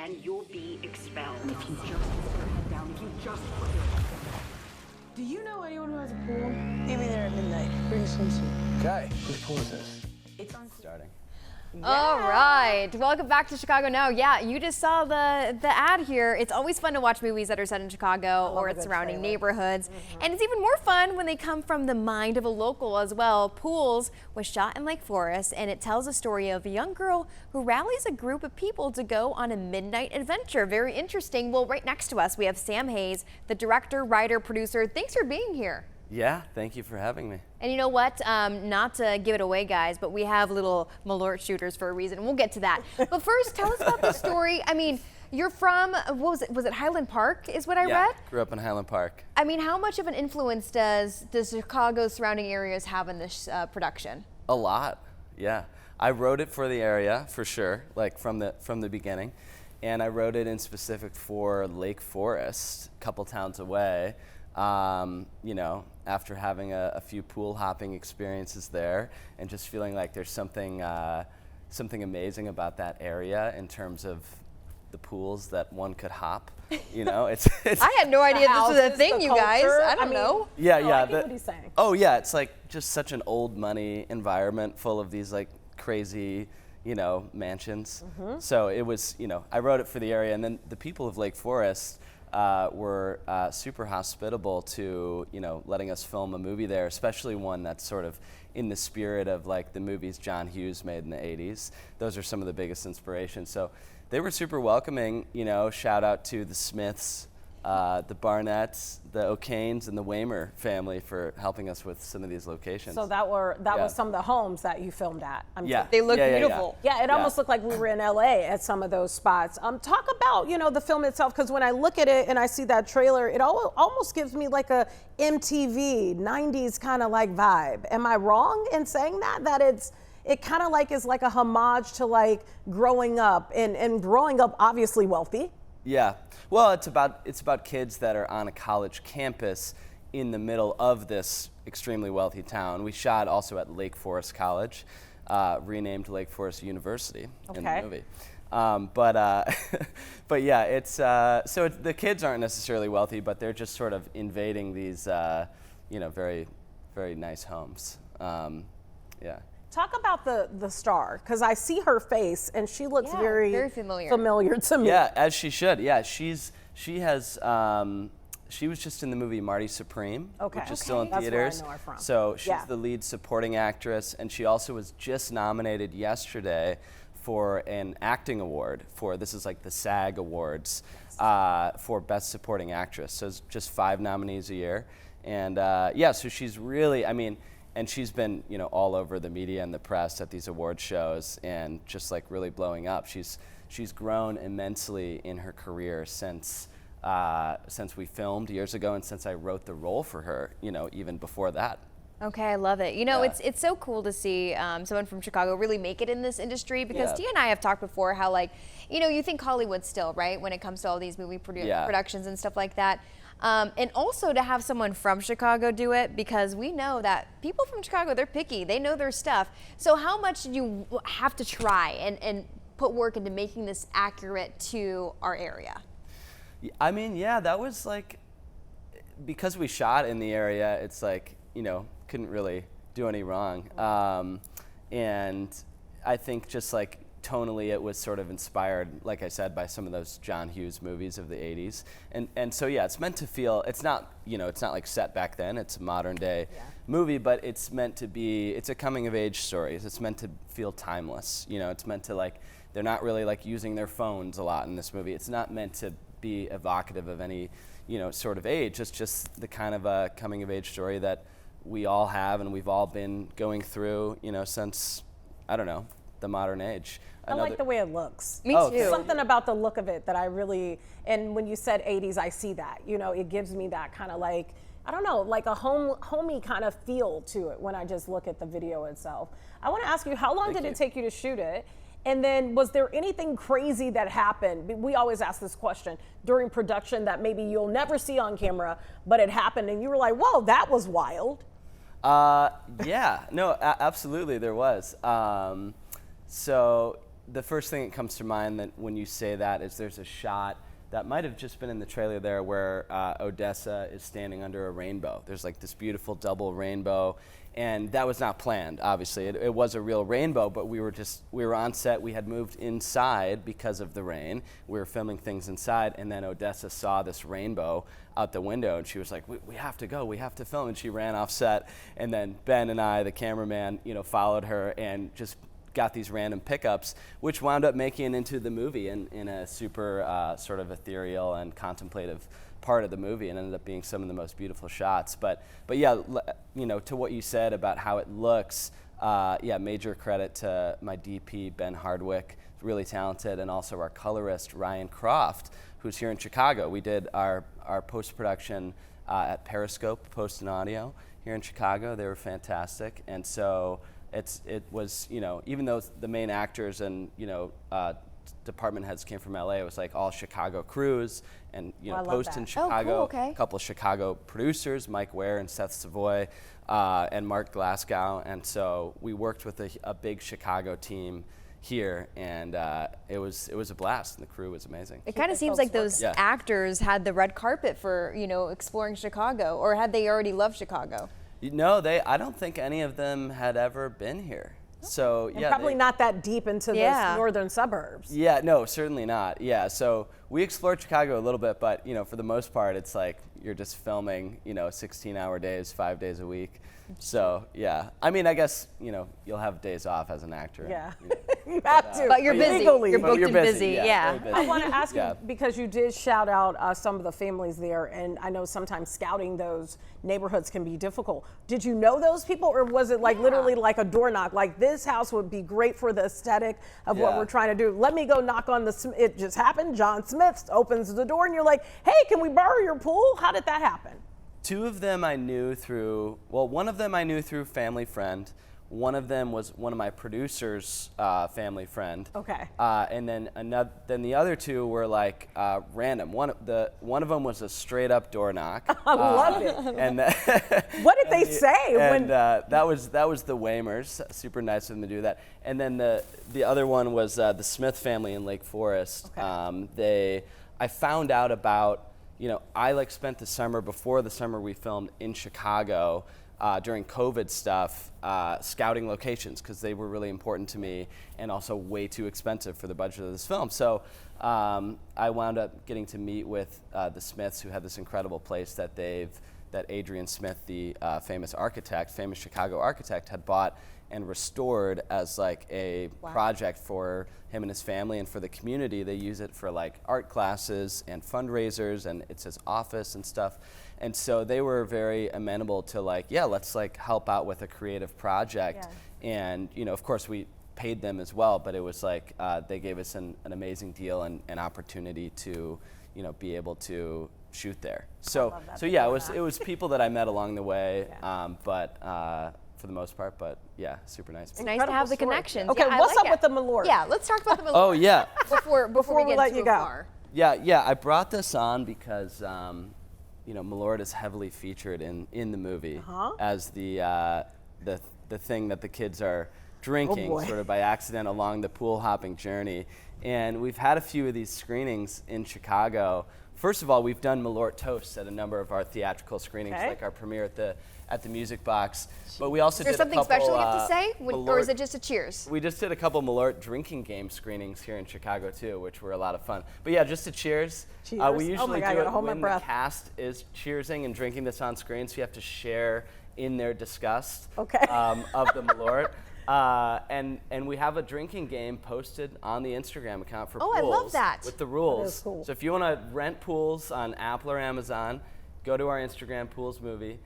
then you'll be expelled. If you just put your head down, if you just put your head down. Do you know anyone who has a pool? Meet me there at midnight. Bring a swimsuit. Okay, whose pool is this? It's on Starting. Yeah. All right, welcome back to Chicagonow. Yeah, you just saw the ad here. It's always fun to watch movies that are set in Chicago or its surrounding neighborhoods. And it's even more fun when they come from the mind of a local as well. Pools was shot in Lake Forest, and it tells a story of a young girl who rallies a group of people to go on a midnight adventure. Very interesting. Well, right next to us, we have Sam Hayes, the director, writer, producer. Thanks for being here. Yeah, thank you for having me. And you know what? Not to give it away, guys, but we have little Malort shooters for a reason. We'll get to that. But first, tell us about the story. I mean, you're from, what was it? Was it Highland Park is what I read? Yeah, grew up in Highland Park. I mean, how much of an influence does the Chicago surrounding areas have in this production? A lot, yeah. I wrote it for the area, for sure, like from the beginning. And I wrote it in specific for Lake Forest, a couple towns away. You know, after having a few pool hopping experiences there and just feeling like there's something amazing about that area in terms of the pools that one could hop. You know, it's I had no idea this was a thing, you guys. I don't know. Yeah, no, yeah. I get what he's saying. Oh yeah, it's like just such an old money environment full of these like crazy, you know, mansions. So it was, you know, I wrote it for the area, and then the people of Lake Forest were super hospitable to, you know, letting us film a movie there, especially one that's sort of in the spirit of like the movies John Hughes made in the 80s. Those are some of the biggest inspirations. So they were super welcoming, you know, shout out to the Smiths, the Barnetts, the O'Kanes, and the Waymer family for helping us with some of these locations. So that was some of the homes that you filmed at. They look beautiful. Yeah, it almost looked like we were in LA at some of those spots. Talk about, you know, the film itself, because when I look at it and I see that trailer, it almost gives me like a MTV 90s kind of like vibe. Am I wrong in saying that? That it kind of like is like a homage to like growing up and growing up obviously wealthy. Yeah, well, it's about kids that are on a college campus in the middle of this extremely wealthy town. We shot also at Lake Forest College, renamed Lake Forest University in the movie. But yeah, it's so the kids aren't necessarily wealthy, but they're just sort of invading these, you know, very, very nice homes. Yeah. Talk about the star, because I see her face and she looks very familiar to me. Yeah, as she should. Yeah, she was just in the movie Marty Supreme, which is still in theaters. That's where I know her from. So she's the lead supporting actress, and she also was just nominated yesterday for an acting award this is like the SAG Awards for Best Supporting Actress. So it's just 5 nominees a year. And yeah, so she's really, I mean, and she's been, you know, all over the media and the press at these award shows and just like really blowing up. She's grown immensely in her career since we filmed years ago and since I wrote the role for her, you know, even before that. Okay, I love it. You know, it's so cool to see someone from Chicago really make it in this industry, because Tia and I have talked before how, like, you know, you think Hollywood still, right, when it comes to all these movie productions and stuff like that. And also to have someone from Chicago do it, because we know that people from Chicago, they're picky, they know their stuff. So how much did you have to try and put work into making this accurate to our area? I mean, yeah, that was like, because we shot in the area, it's like, you know, couldn't really do any wrong. And I think just like tonally it was sort of inspired, like I said, by some of those John Hughes movies of the 80s. And so yeah, it's meant to feel, it's not, you know, it's not like set back then, it's a modern day movie, but it's meant to be, it's a coming of age story. It's meant to feel timeless. You know, it's meant to like, they're not really like using their phones a lot in this movie. It's not meant to be evocative of any, you know, sort of age. It's just the kind of a coming of age story that we all have and we've all been going through, you know, since, I don't know, the modern age. I like the way it looks. Me too. Something about the look of it that I really, and when you said 80s, I see that. You know, it gives me that kind of like, I don't know, like a homey kind of feel to it when I just look at the video itself. I want to ask you, how long did it take you to shoot it? And then was there anything crazy that happened? We always ask this question during production that maybe you'll never see on camera, but it happened and you were like, whoa, that was wild. Yeah, no, absolutely there was. So the first thing that comes to mind that when you say that is there's a shot that might have just been in the trailer there where Odessa is standing under a rainbow. There's like this beautiful double rainbow, and that was not planned, obviously. It was a real rainbow, but we were on set. We had moved inside because of the rain. We were filming things inside, and then Odessa saw this rainbow out the window, and she was like, we have to go, we have to film, and she ran off set, and then Ben and I, the cameraman, followed her and just got these random pickups, which wound up making it into the movie in a super sort of ethereal and contemplative part of the movie, and ended up being some of the most beautiful shots. But yeah, to what you said about how it looks, major credit to my DP Ben Hardwick, really talented, and also our colorist Ryan Croft, who's here in Chicago. We did our post-production at Periscope, Post and Audio here in Chicago. They were fantastic, and so it was, even though the main actors and, department heads came from LA, it was like all Chicago crews, and, Post in Chicago, cool, okay. a couple of Chicago producers, Mike Ware and Seth Savoy, and Mark Glasgow. And so we worked with a big Chicago team here, and it was a blast, and the crew was amazing. It kind of seems like those actors had the red carpet for, exploring Chicago, or had they already loved Chicago? No, I don't think any of them had ever been here. So and probably not that deep into the northern suburbs. Yeah, no, certainly not. Yeah, so we explored Chicago a little bit, but for the most part, it's like you're just filming 16-hour days, 5 days a week. So yeah, I mean, I guess you'll have days off as an actor. Yeah, you have to. But you're busy. Legally. You're booked and busy. Yeah. I want to ask you, because you did shout out some of the families there, and I know sometimes scouting those neighborhoods can be difficult. Did you know those people, or was it like literally like a door knock? Like, this house would be great for the aesthetic of what we're trying to do. Let me go knock on it just happened. John Smith opens the door, and you're like, hey, can we borrow your pool? How did that happen? Two of them I knew through, one of them I knew through family friend. One of them was one of my producer's family friend. Okay. And then the other two were like random. One of them was a straight up door knock. I love it. And what did they say? And that was the Waymers. Super nice of them to do that. And then the other one was the Smith family in Lake Forest. Okay. I found out about. I spent the summer before the summer we filmed in Chicago during COVID stuff, scouting locations, because they were really important to me and also way too expensive for the budget of this film. So I wound up getting to meet with the Smiths, who had this incredible place that Adrian Smith, the famous Chicago architect, had bought and restored as like a project for him and his family and for the community. They use it for like art classes and fundraisers, and it's his office and stuff. And so they were very amenable to like, let's like help out with a creative project. And of course we paid them as well, but it was like they gave us an amazing deal and an opportunity to be able to shoot there. So yeah, it was people that I met along the way, but for the most part, but yeah, super nice. It's nice to have the connections. Okay, what's up with the Malort? Yeah, let's talk about the Malort. Oh yeah. before we get let too you go. far. Yeah, I brought this on because Malort is heavily featured in the movie as the thing that the kids are drinking sort of by accident along the pool hopping journey. And we've had a few of these screenings in Chicago. First of all, we've done Malort toasts at a number of our theatrical screenings, like our premiere at the Music Box. But we also Is there did something special you have to say, Malort, or is it just a cheers? We just did a couple Malort drinking game screenings here in Chicago too, which were a lot of fun. But yeah, just a cheers. Cheers. We usually do it hold my when breath. the cast is cheersing and drinking this on screen, so you have to share in their disgust of the Malort. And we have a drinking game posted on the Instagram account for pools. I love that. With the rules. That is cool. So if you want to rent pools on Apple or Amazon, go to our Instagram, Pools Movie.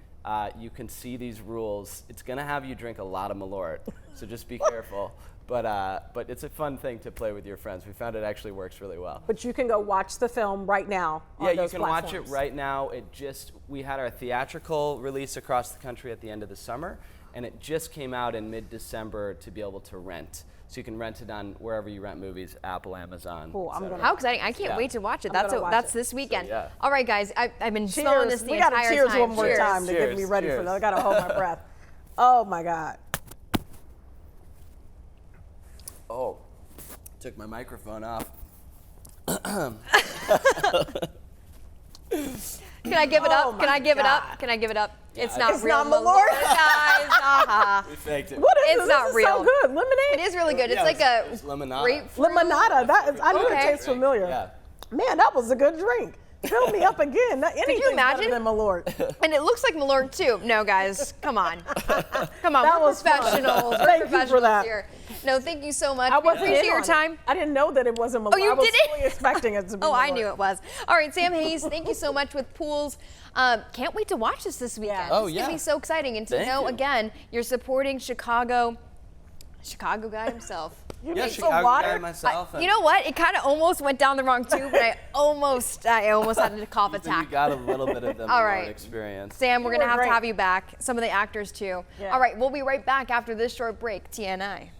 You can see these rules. It's going to have you drink a lot of Malort, so just be careful. But it's a fun thing to play with your friends. We found it actually works really well. But you can go watch the film right now on you those can watch it right now. We had our theatrical release across the country at the end of the summer, and it just came out in mid-December to be able to rent. So you can rent it on wherever you rent movies, Apple, Amazon. Cool. How exciting. I can't wait to watch it. That's this weekend. So, All right, guys. I've been smelling this the entire time. We got to cheers one more time to get me ready for that. I got to hold my breath. Oh, my God. Oh, Took my microphone off. Can I give it Oh up? Can my I give it God. up? Can I give it up? It's I- not It's real not Malort. guys. Aha. We faked it. What is It's this? not This is real. so good. Lemonade? It is really good. It's Yeah, like it a was lemonade. grapefruit. Limonada. That is, I knew Okay. it tastes familiar. Yeah. Man, that was a good drink. Fill me up again. Anything's imagine? better than Malort. And it looks like Malort too. No, guys, come on. Come on, That we're was fun. professionals. We're Thank you for professionals that. here. No, thank you so much. I We wasn't appreciate in your on it. time. I didn't know that it wasn't Malort. you I was didn't? fully expecting it to be Oh, I Malort. knew it was. All right, Sam Hayes, thank you so much with pools. Can't wait to watch this weekend. Yeah. Oh, It's yeah. gonna be so exciting. And to Thank know, you. again, you're supporting Chicago guy himself. You Yeah, need some Chicago water? guy myself. You know what? It kind of almost went down the wrong tube, but I almost had a cough You attack. got a little bit of the All Malort right. experience. Sam, we're You going to were have great. to have you back. Some of the actors, too. Yeah. All right, we'll be right back after this short break. TNI.